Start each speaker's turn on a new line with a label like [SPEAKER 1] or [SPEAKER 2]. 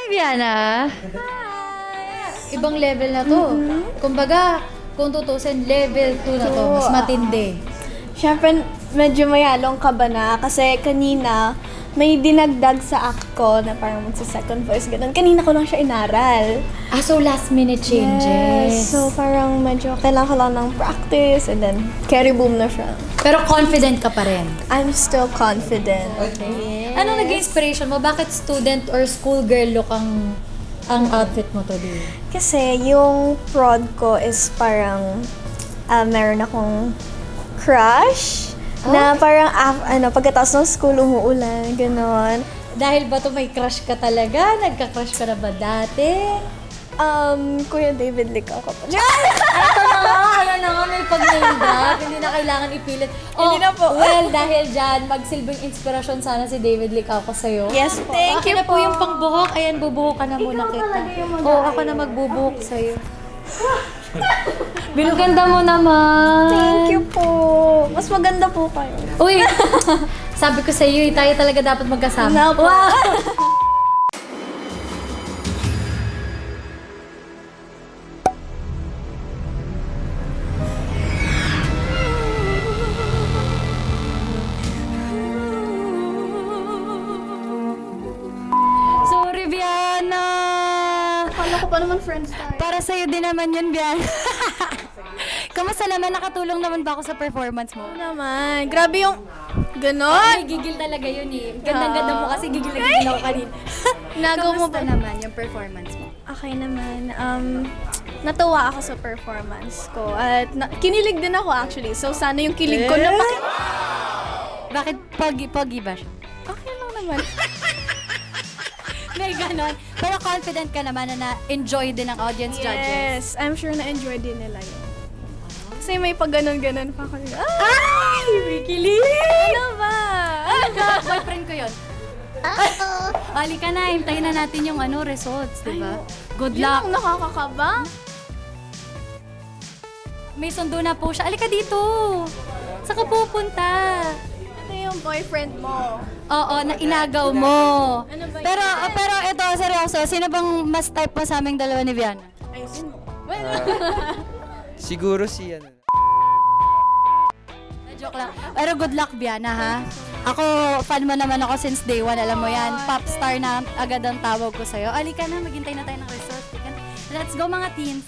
[SPEAKER 1] Viana. Ibang level na to. Kumbaga, kung tutusin, level 2 na to. Mas matindi.
[SPEAKER 2] Siyempre, medyo mayalong ka ba na? Kasi kanina, may dinagdag sa act ko na parang magsa-second voice, ganun. Kanina ko lang siya inaral.
[SPEAKER 1] Ah, so last minute changes.
[SPEAKER 2] Yes. So parang medyo kailangan ko lang ng practice and then carry boom na siya.
[SPEAKER 1] Pero confident ka pa rin.
[SPEAKER 2] I'm still confident.
[SPEAKER 1] Okay. Ano naging inspiration mo? Bakit student or school girl look ang outfit mo today?
[SPEAKER 2] Kasi yung prod ko is parang meron akong crush na parang pagkatapos ng school umuulan, gano'n.
[SPEAKER 1] Dahil ba to may crush ka talaga? Nagka-crush ka na ba dati?
[SPEAKER 2] Kuya David Licao ko pa.
[SPEAKER 1] Ano na nga, may pag-name drop. Hindi na kailangan ipilit.
[SPEAKER 2] Hindi na po.
[SPEAKER 1] Well, dahil dyan, magsilbing inspirasyon sana si David Licao ko sa'yo.
[SPEAKER 2] Yes po. Thank
[SPEAKER 1] Akin
[SPEAKER 2] you
[SPEAKER 1] na po
[SPEAKER 2] po.
[SPEAKER 1] yung pangbuhok. Ayan, bubuhok ka na muna kita. Oo, ako na magbubuhok sa'yo. Binuganda mo naman.
[SPEAKER 2] Thank you po. Mas maganda po kayo.
[SPEAKER 1] Uy, sabi ko sa'yo, tayo talaga dapat magkasama.
[SPEAKER 2] Na po.
[SPEAKER 1] Wow! Sorry, Viana!
[SPEAKER 2] Akala ko pa naman friends tayo.
[SPEAKER 1] Para sa'yo din naman yun, Viana. Kamusta naman? Nakatulong naman ba ako sa performance mo?
[SPEAKER 2] Naman. Grabe yung ganon.
[SPEAKER 1] Ay, gigil talaga yun eh. Gandang-ganda mo kasi gigil na gigil ako kanina.
[SPEAKER 2] Nagaw mo
[SPEAKER 1] Kamusta
[SPEAKER 2] ba?
[SPEAKER 1] naman yung performance mo?
[SPEAKER 2] Okay naman. Natuwa ako sa performance ko. At kinilig din ako actually. So sana yung kilig ko na
[SPEAKER 1] Bakit pogi ba siya?
[SPEAKER 2] Okay lang naman.
[SPEAKER 1] May ganon. Pero confident ka naman na na-enjoy din ng audience judges.
[SPEAKER 2] Yes, I'm sure na-enjoy din nila yun. Kasi may pag ganon-ganon pa ako.
[SPEAKER 1] Ay! May kilig!
[SPEAKER 2] Ano ba?
[SPEAKER 1] Ano ba? Boyfriend ko yun. Halika na, hintayin na natin yung results, di ba? Good
[SPEAKER 2] Yun
[SPEAKER 1] luck.
[SPEAKER 2] ang nakakakaba.
[SPEAKER 1] May sundo na po siya. Halika dito. Saan ka pupunta?
[SPEAKER 2] Ito yung boyfriend mo.
[SPEAKER 1] Oo, na inagaw mo.
[SPEAKER 2] Ano ba yun?
[SPEAKER 1] Pero ito, seryoso, sino bang mas type mo sa aming dalawa ni Viana?
[SPEAKER 2] Ayusin mo.
[SPEAKER 3] Siguro si
[SPEAKER 1] Joke lang. Pero good luck, Viana, ha? Ako, fan mo naman ako since day one. Alam mo yan, pop star na agad ang tawag ko sa'yo. Alika na, maghintay na tayo ng result. Let's go, mga teens.